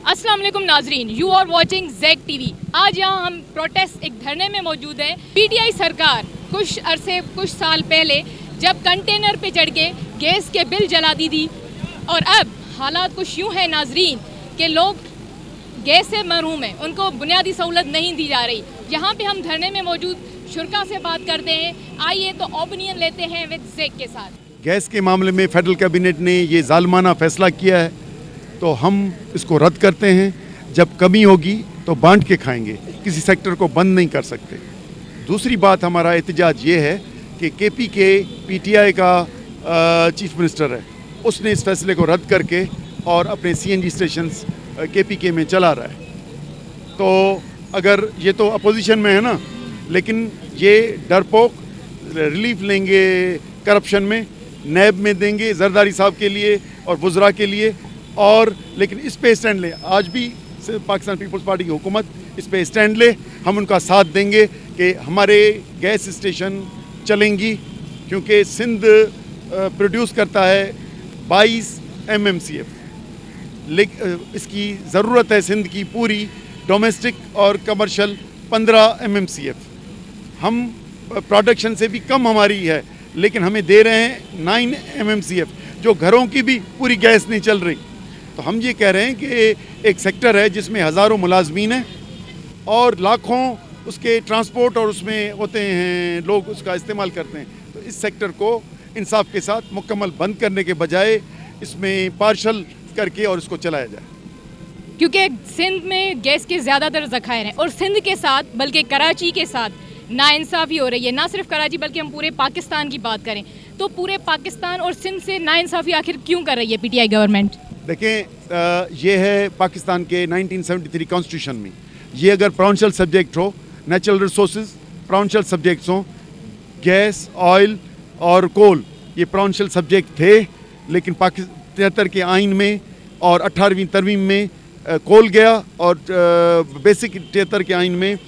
अस्सलाम वालेकुम नाजरीन, यू आर वाचिंग ज़ेक टीवी। आज यहाँ हम प्रोटेस्ट एक धरने में मौजूद हैं। पीटीआई सरकार कुछ साल पहले जब कंटेनर पे चढ़ के गैस के बिल जला दी थी, और अब हालात कुछ यूँ है नाजरीन कि लोग गैस से महरूम हैं, उनको बुनियादी सहूलत नहीं दी जा रही। यहाँ पे हम धरने में मौजूद शुरका से बात करते हैं। आइए तो ओपिनियन लेते हैं विद ज़ेक के साथ। गैस के मामले में फेडरल कैबिनेट ने ये जालमाना फैसला किया है, तो हम इसको रद्द करते हैं। जब कमी होगी तो बांट के खाएंगे, किसी सेक्टर को बंद नहीं कर सकते। दूसरी बात, हमारा एहतजाज ये है कि केपी के पीटीआई का चीफ मिनिस्टर है, उसने इस फैसले को रद्द करके और अपने सीएनजी स्टेशंस केपीके में चला रहा है। तो अगर ये तो अपोजिशन में है ना, लेकिन ये डरपोक रिलीफ लेंगे करप्शन में, नैब में देंगे जरदारी साहब के लिए और वुज़रा के लिए, और लेकिन इस पे स्टैंड ले। आज भी पाकिस्तान पीपल्स पार्टी की हुकूमत इस पे स्टैंड ले, हम उनका साथ देंगे कि हमारे गैस स्टेशन चलेंगी, क्योंकि सिंध प्रोड्यूस करता है 22 MMCF। लेकिन इसकी ज़रूरत है सिंध की पूरी डोमेस्टिक और कमर्शियल 15 MMCF। हम प्रोडक्शन से भी कम हमारी है, लेकिन हमें दे रहे हैं 9 MMCF, जो घरों की भी पूरी गैस नहीं चल रही। तो हम ये कह रहे हैं कि एक सेक्टर है जिसमें हज़ारों मुलाजमीन हैं और लाखों उसके ट्रांसपोर्ट और उसमें होते हैं, लोग उसका इस्तेमाल करते हैं। तो इस सेक्टर को इंसाफ के साथ मुकम्मल बंद करने के बजाय इसमें पार्शल करके और इसको चलाया जाए, क्योंकि सिंध में गैस के ज़्यादातर ज़खायर हैं, और सिंध के साथ बल्कि कराची के साथ नाइंसाफ़ी हो रही है। ना सिर्फ कराची बल्कि हम पूरे पाकिस्तान की बात करें तो पूरे पाकिस्तान और सिंध से नाइंसाफ़ी आखिर क्यों कर रही है पीटीआई गवर्नमेंट? देखें, ये है पाकिस्तान के 1973 कॉन्स्टिट्यूशन में, ये अगर प्रोविंशियल सब्जेक्ट हो, नेचुरल रिसोर्सेज प्रोविंशियल सब्जेक्ट्स हों, गैस, ऑयल और कोल ये प्रोविंशियल सब्जेक्ट थे, लेकिन 73 के आइन में और 18वीं तरमीम में कोल गया और बेसिक 73 के आइन में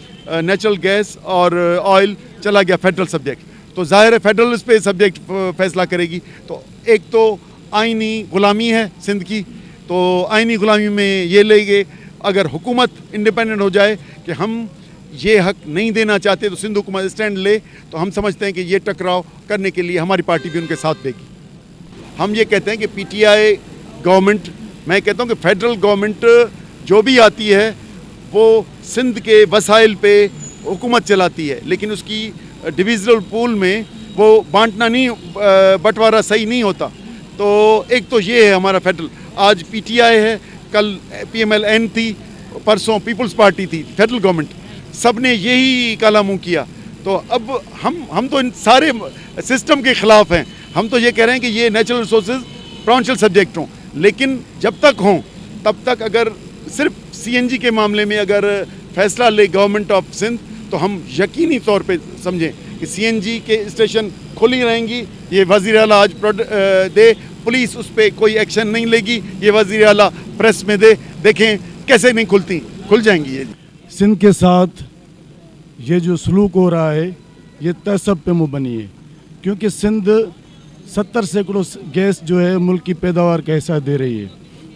नेचुरल गैस और ऑयल चला गया फेडरल सब्जेक्ट। तो ज़ाहिर है फेडरल इस पे सब्जेक्ट फैसला करेगी। तो एक तो आइनी गुलामी है सिंध की, तो आइनी गुलामी में ये लेंगे। अगर हुकूमत इंडिपेंडेंट हो जाए कि हम ये हक नहीं देना चाहते, तो सिंध हुकूमत स्टैंड ले, तो हम समझते हैं कि ये टकराव करने के लिए हमारी पार्टी भी उनके साथ देगी। हम ये कहते हैं कि पीटीआई गवर्नमेंट, मैं कहता हूँ कि फेडरल गवर्नमेंट जो भी आती है वो सिंध के वसाइल पे हुकूमत चलाती है, लेकिन उसकी डिविजनल पूल में वो बांटना नहीं, बंटवारा सही नहीं होता। तो एक तो ये है हमारा फेडरल। आज पीटीआई है, कल PMLN थी, परसों पीपल्स पार्टी थी, फेडरल गवर्नमेंट, सब ने यही काला मुँह किया। तो अब हम तो इन सारे सिस्टम के ख़िलाफ़ हैं। हम तो ये कह रहे हैं कि ये नेचुरल रिसोर्सेज प्रोविंशियल सब्जेक्ट हों, लेकिन जब तक हों तब तक अगर सिर्फ CNG के मामले में अगर फैसला ले गवर्नमेंट ऑफ सिंध, तो हम यकीनी तौर पे समझें कि CNG के स्टेशन खुली रहेंगी। ये वज़ीर आला आज दे, पुलिस उस पर कोई एक्शन नहीं लेगी, ये वज़ीर आला प्रेस में दे, देखें कैसे नहीं खुलती, खुल जाएंगी। ये सिंध के साथ ये जो सलूक हो रहा है ये तहसब पे मुबनी है, क्योंकि सिंध 70 सैकड़ों गैस जो है मुल्क की पैदावार का हिस्सा दे रही है,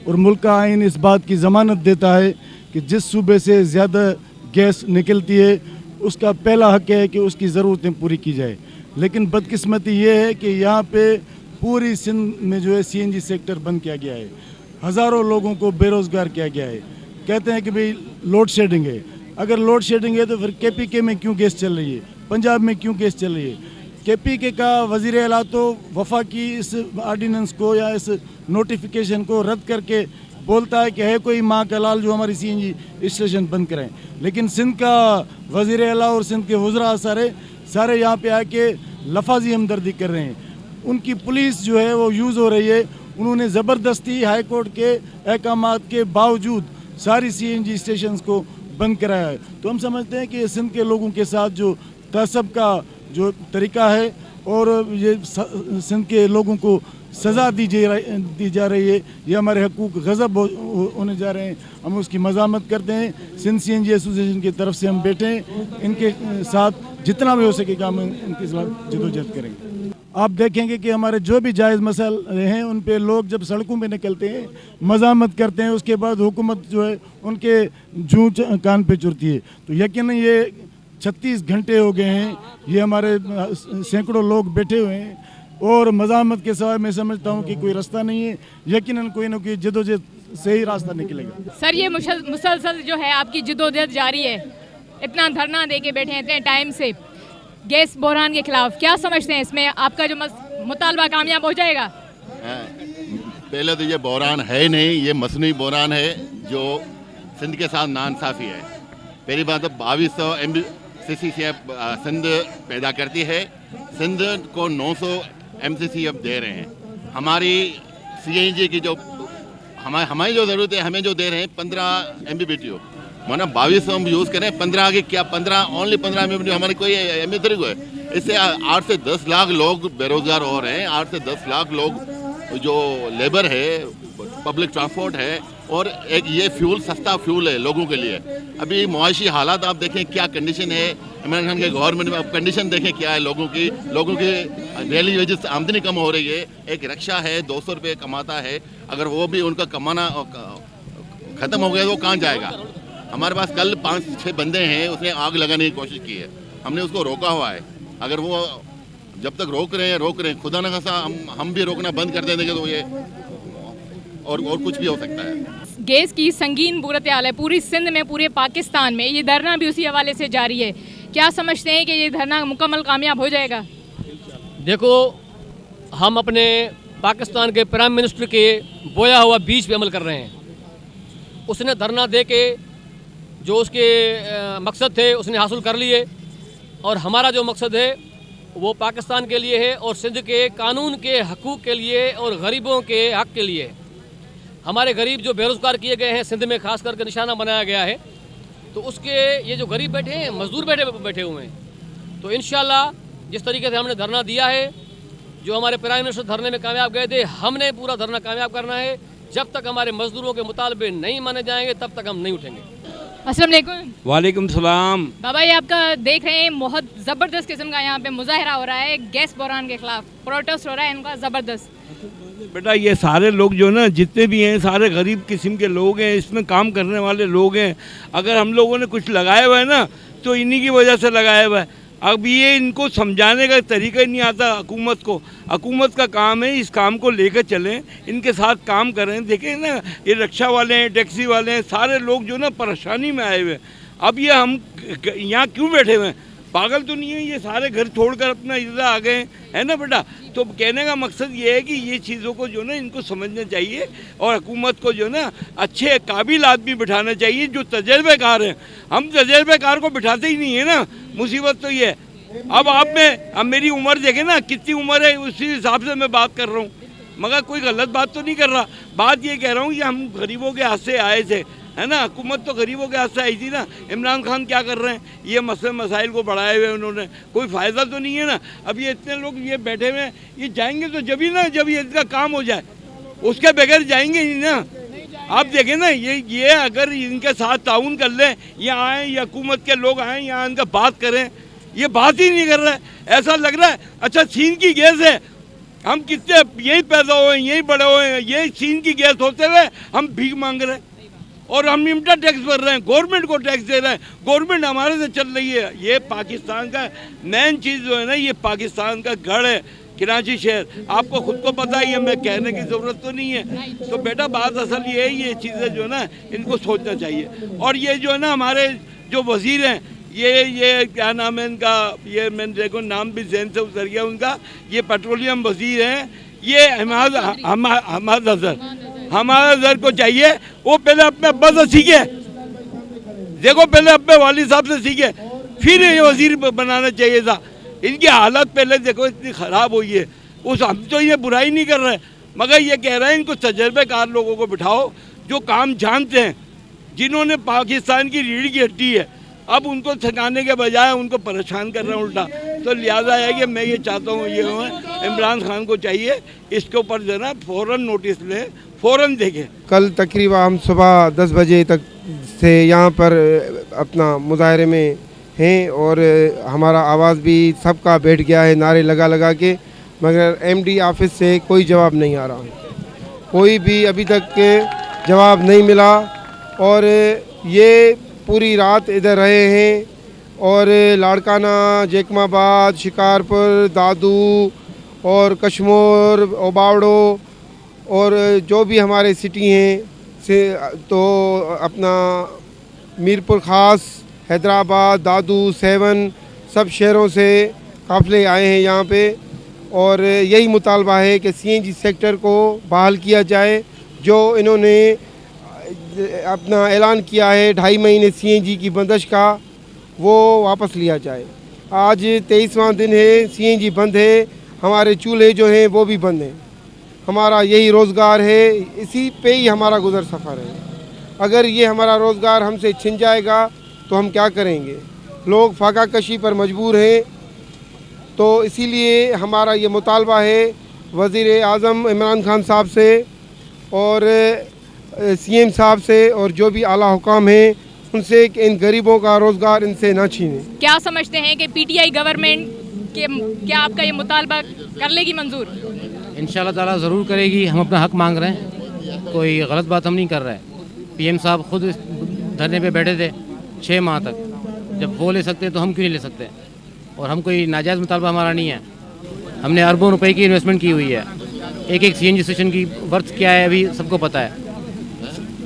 और मुल्क का आइन इस बात की ज़मानत देता है कि जिस सूबे से ज़्यादा गैस निकलती है उसका पहला हक है कि उसकी ज़रूरतें पूरी की जाए। लेकिन बदकिस्मती ये है कि यहाँ पे पूरी सिंध में जो है CNG सेक्टर बंद किया गया है, हज़ारों लोगों को बेरोज़गार किया गया है। कहते हैं कि भाई लोड शेडिंग है। अगर लोड शेडिंग है तो फिर KPK में क्यों गैस चल रही है, पंजाब में क्यों गैस चल रही है? KPK का वज़ीर आला तो वफा की इस आर्डिनेंस को या इस नोटिफिकेशन को रद्द करके बोलता है कि है कोई माँ का लाल जो हमारी CNG स्टेशन बंद कराएं, लेकिन सिंध का वज़ीर आला और सिंध के वज़रा सारे यहाँ पे आके लफाजी हमदर्दी कर रहे हैं। उनकी पुलिस जो है वो यूज़ हो रही है। उन्होंने ज़बरदस्ती हाई कोर्ट के अहकामात के बावजूद सारी CNG स्टेशंस को बंद कराया है। तो हम समझते हैं कि सिंध के लोगों के साथ जो तहसब का जो तरीका है और ये सिंध के लोगों को सज़ा दी जा रही है, ये हमारे हकूक़ गज़ब होने जा रहे हैं। हम उसकी मज़ामत करते हैं। सिंध CNG एसोसिएशन की तरफ से हम बैठे हैं, इनके साथ जितना भी हो सकेगा हम इनके साथ जदोजहद करेंगे। आप देखेंगे कि हमारे जो भी जायज़ मसले हैं उन पे लोग जब सड़कों पे निकलते हैं मज़ामत करते हैं, उसके बाद हुकूमत जो है उनके जूं कान पे चुरती है। तो यकीनन ये 36 घंटे हो गए हैं, ये हमारे सैकड़ों लोग बैठे हुए हैं और मज़ामत के सिवा मैं समझता हूँ कि कोई रास्ता नहीं है। यकीनन कोई ना कोई जदोजहद सही रास्ता निकलेगा। सर, ये मुसलसल जो है आपकी जदोजहद जारी है, इतना धरना दे के बैठे हैं इतने टाइम से गैस बहरान के खिलाफ, क्या समझते हैं इसमें आपका जो मुतालबा कामयाब हो जाएगा? पहले तो ये बहरान है नहीं, ये मसनूई बहरान है जो सिंध के साथ नाइंसाफ़ी है। पहली बात तो 2200 MCCF सिंध पैदा करती है, सिंध को 900 MCCF दे रहे हैं। हमारी CNG की जो हमारी जो ज़रूरत है हमें जो दे रहे हैं 15 MMBTU, माना 2200 हम यूज़ करें, 15 की क्या 15 MMBTU हमारी कोई अहमियत नहीं है। इससे 8 से 10 लाख लोग बेरोज़गार हो रहे हैं, 8 से 10 लाख लोग जो लेबर है, पब्लिक ट्रांसपोर्ट है, और एक ये फ्यूल सस्ता फ्यूल है लोगों के लिए। अभी मुआशी हालात आप देखें क्या कंडीशन है, इमरान खान के गवर्नमेंट में अब कंडीशन देखें क्या है लोगों की डेली वेजेस आमदनी कम हो रही है। एक रिक्शा है 200 रुपये कमाता है, अगर वो भी उनका कमाना ख़त्म हो गया तो वो कहाँ जाएगा। हमारे पास कल 5-6 बंदे हैं, उसने आग लगाने की कोशिश की है, हमने उसको रोका हुआ है। अगर वो जब तक रोक रहे हैं खुदा न खासा हम भी रोकना बंद कर देंगे तो ये और कुछ भी हो सकता है। गैस की संगीन बुरत हाल है पूरी सिंध में, पूरे पाकिस्तान में, ये धरना भी उसी हवाले से जारी है। क्या समझते हैं कि ये धरना मुकम्मल कामयाब हो जाएगा? देखो, हम अपने पाकिस्तान के प्राइम मिनिस्टर के बोया हुआ बीज पे अमल कर रहे हैं। उसने धरना दे के जो उसके मकसद थे उसने हासिल कर लिए, और हमारा जो मकसद है वो पाकिस्तान के लिए है और सिंध के कानून के हकूक़ के लिए और गरीबों के हक़ के लिए। हमारे गरीब जो बेरोज़गार किए गए हैं सिंध में ख़ास करके निशाना बनाया गया है, तो उसके ये जो गरीब बैठे हैं, मज़दूर बैठे हुए हैं, तो इंशाअल्लाह जिस तरीके से हमने धरना दिया है, जो हमारे प्राइम मिनिस्टर धरने में कामयाब गए थे, हमने पूरा धरना कामयाब करना है। जब तक हमारे मज़दूरों के मुतालबे नहीं माने जाएंगे तब तक हम नहीं उठेंगे। अस्सलाम वालेकुम। वालेकुम सलाम। बाबा, ये आपका देख रहे हैं बहुत ज़बरदस्त किस्म का यहाँ पे मुजाहरा हो रहा है, गैस बहरान के खिलाफ प्रोटेस्ट हो रहा है इनका ज़बरदस्त। बेटा, ये सारे लोग जो ना जितने भी हैं सारे गरीब किस्म के लोग हैं, इसमें काम करने वाले लोग हैं। अगर हम लोगों ने कुछ लगाया हुआ है ना तो इन्हीं की वजह से लगाया हुआ है। अब ये इनको समझाने का तरीका ही नहीं आता हुकूमत को। हुकूमत का काम है इस काम को लेकर चलें, इनके साथ काम करें। देखें ना, ये रिक्शा वाले हैं, टैक्सी वाले हैं, सारे लोग जो ना परेशानी में आए हुए हैं। अब ये हम यहाँ क्यों बैठे हुए हैं? पागल तो नहीं है, ये सारे घर छोड़कर अपना इधर आ गए है ना बेटा। तो कहने का मकसद ये है कि ये चीज़ों को जो ना इनको समझना चाहिए और हुकूमत को जो ना अच्छे काबिल आदमी बिठाना चाहिए जो तजर्बेकार हैं। हम तजर्बेकार को बिठाते ही नहीं है ना, मुसीबत तो ये है। अब मेरी उम्र देखें ना, कितनी उम्र है, उसी हिसाब से मैं बात कर रहा हूँ, मगर कोई गलत बात तो नहीं कर रहा। बात ये कह रहा हूँ कि हम गरीबों के हाथ से आए थे, है ना। हुकूमत तो गरीबों के हाथ से आई थी ना। इमरान खान क्या कर रहे हैं? ये मसले मसाइल को बढ़ाए हुए उन्होंने, कोई फ़ायदा तो नहीं है ना। अब ये इतने लोग ये बैठे हुए हैं, ये जाएंगे तो जब ये इनका काम हो जाए, उसके बगैर जाएंगे ही ना। आप देखें ना, ये अगर इनके साथ ताउन कर लें, यहाँ आएँ, ये हुकूमत के लोग आएँ यहाँ इनका बात करें, ये बात ही नहीं कर रहा है। ऐसा लग रहा है अच्छा चीन की गैस है, हम कितने यही पैदा हुए, यही बड़े हुए, यही चीन की गैस होते हुए हम भीख मांग रहे हैं और हम इम्टा टैक्स भर रहे हैं, गवर्नमेंट को टैक्स दे रहे हैं, गवर्नमेंट हमारे से चल रही है। ये पाकिस्तान का मेन चीज़ जो है ना, ये पाकिस्तान का गढ़ है कराची शहर। आपको खुद को पता ही है, मैं कहने की ज़रूरत तो नहीं है। तो बेटा बात असल ये है, ये चीज़ें जो है ना इनको सोचना चाहिए। और ये जो है ना हमारे जो वज़ीर हैं, ये क्या नाम है इनका, ये मैंने देखो नाम भी जहन से उतर गया उनका, ये पेट्रोलियम वज़ीर हैं, ये हमाद अजहर को चाहिए वो पहले अपने अब्बा से सीखे, देखो पहले अपने वालिद साहब से सीखे, फिर ये वज़ीर बनाना चाहिए था। इनकी हालत पहले देखो इतनी ख़राब हुई है। हम तो ये बुराई नहीं कर रहे, मगर ये कह रहे हैं इनको तजर्बेकार लोगों को बिठाओ जो काम जानते हैं, जिन्होंने पाकिस्तान की रीढ़ की हड्डी है। अब उनको थकाने के बजाय उनको परेशान कर रहे हैं उल्टा। तो लिहाजा है कि मैं ये चाहता हूँ, ये इमरान खान को चाहिए इसके ऊपर जो है फ़ौरन नोटिस लें, फ़ौरन देखें। कल तकरीबन हम सुबह 10 बजे तक से यहाँ पर अपना मुजाहरे में हैं और हमारा आवाज़ भी सबका बैठ गया है नारे लगा लगा के। मगर एमडी ऑफिस से कोई जवाब नहीं आ रहा, कोई भी अभी तक जवाब नहीं मिला। और ये पूरी रात इधर रहे हैं और लाड़काना, जैकमाबाद, शिकारपुर, दादू और कश्मीर, ओबावड़ो और जो भी हमारे सिटी हैं से तो अपना मीरपुर ख़ास, हैदराबाद, दादू, सेवन सब शहरों से काफ़िले आए हैं यहाँ पे। और यही मुतालबा है कि सीएनजी सेक्टर को बहाल किया जाए। जो इन्होंने अपना ऐलान किया है 2.5 महीने सीएनजी की बंदिश का, वो वापस लिया जाए। आज 23वां दिन है, सीएनजी बंद है, हमारे चूल्हे जो हैं वो भी बंद हैं। हमारा यही रोज़गार है, इसी पे ही हमारा गुज़र सफ़र है। अगर ये हमारा रोज़गार हमसे छिन जाएगा तो हम क्या करेंगे? लोग फाका कशी पर मजबूर हैं। तो इसीलिए हमारा ये मुतालबा है वज़ीर आज़म इमरान खान साहब से और सीएम साहब से और जो भी आला हुकाम हैं उनसे कि इन गरीबों का रोज़गार इनसे ना छीनें। क्या समझते हैं कि पीटीआई गवर्नमेंट के क्या आपका ये मुतालबा कर लेगी मंजूर? इंशाल्लाह ताला ज़रूर करेगी। हम अपना हक मांग रहे हैं, कोई गलत बात हम नहीं कर रहे हैं। पीएम साहब खुद इस धरने पे बैठे थे 6 माह तक, जब वो ले सकते हैं तो हम क्यों नहीं ले सकते? और हम कोई नाजायज़ मुतालबा हमारा नहीं है। हमने अरबों रुपए की इन्वेस्टमेंट की हुई है। एक सीएनजी स्टेशन की वर्थ क्या है अभी सबको पता है।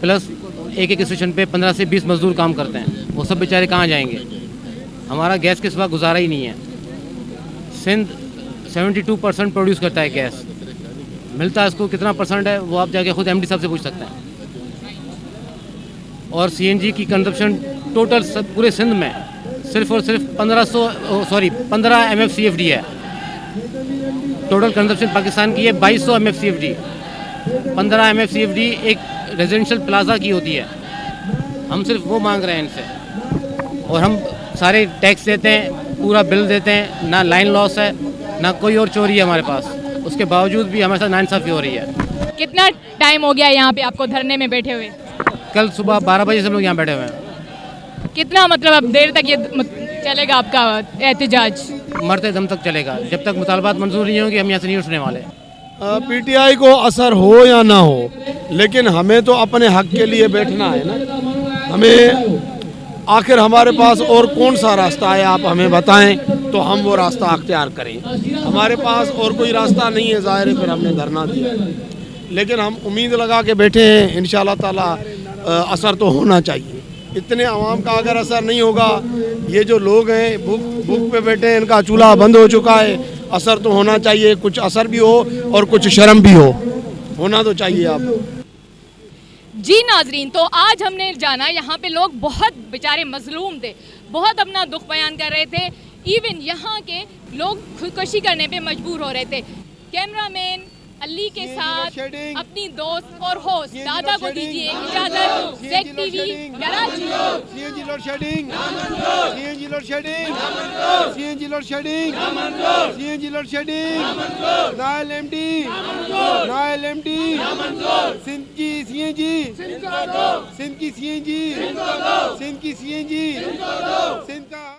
प्लस एक स्टेशन पे 15 से 20 मजदूर काम करते हैं, वो सब बेचारे कहाँ जाएंगे? हमारा गैस के सिवा गुजारा ही नहीं है। सिंध 72% प्रोड्यूस करता है गैस, मिलता है इसको कितना परसेंट है वो आप जाके खुद एमडी साहब से पूछ सकते हैं। और सीएनजी की कंजप्शन टोटल सब पूरे सिंध में सिर्फ और सिर्फ 15 MFCFD है। टोटल कंजप्शन पाकिस्तान की है 2200 MFCFD। 15 MFCFD एक रेजिडेंशियल प्लाजा की होती है। हम सिर्फ वो मांग रहे हैं इनसे। और हम सारे टैक्स देते हैं, पूरा बिल देते हैं, ना लाइन लॉस है ना कोई और चोरी है हमारे पास। उसके बावजूद भी हमारे साथ नाइंसाफ़ी हो रही है। कितना टाइम हो गया यहाँ पे आपको धरने में बैठे हुए? कल सुबह 12 बजे से हम लोग यहाँ बैठे हुए हैं। कितना मतलब अब देर तक ये चलेगा आपका एहतजाज? मरते दम तक चलेगा, जब तक मुतालबात मंजूर नहीं होंगे हम यहाँ से नहीं उठने वाले। पीटीआई को असर हो या ना हो, लेकिन हमें तो अपने हक के लिए बैठना है ना। हमें आखिर हमारे पास और कौन सा रास्ता है आप हमें बताएं तो हम वो रास्ता अख्तियार करें। हमारे पास और कोई रास्ता नहीं है, ज़ाहिर है, फिर हमने धरना दिया। लेकिन हम उम्मीद लगा के बैठे हैं, इंशाल्लाह ताला असर तो होना चाहिए। इतने आवाम का अगर असर नहीं होगा, ये जो लोग हैं भूख पे बैठे हैं, इनका चूल्हा बंद हो चुका है, असर तो होना चाहिए। कुछ असर भी हो और कुछ शर्म भी होना तो चाहिए। आप जी नाजरीन, तो आज हमने जाना यहाँ पे लोग बहुत बेचारे मजलूम थे, बहुत अपना दुख बयान कर रहे थे। इवन यहाँ के लोग खुदकुशी करने पे मजबूर हो रहे थे। कैमरामैन अली के साथ अपनी दोस्त और होस्ट दादा को दीजिए इजाजत। ज़ेक TV Karachi. CNG load shedding, CNG load shedding, CNG load shedding, CNG load shedding, नायल एमडी, नायल एमडी, सिंध की सीएनजी, सिंध की सीएनजी, सिंध की सीएनजी, सिंध का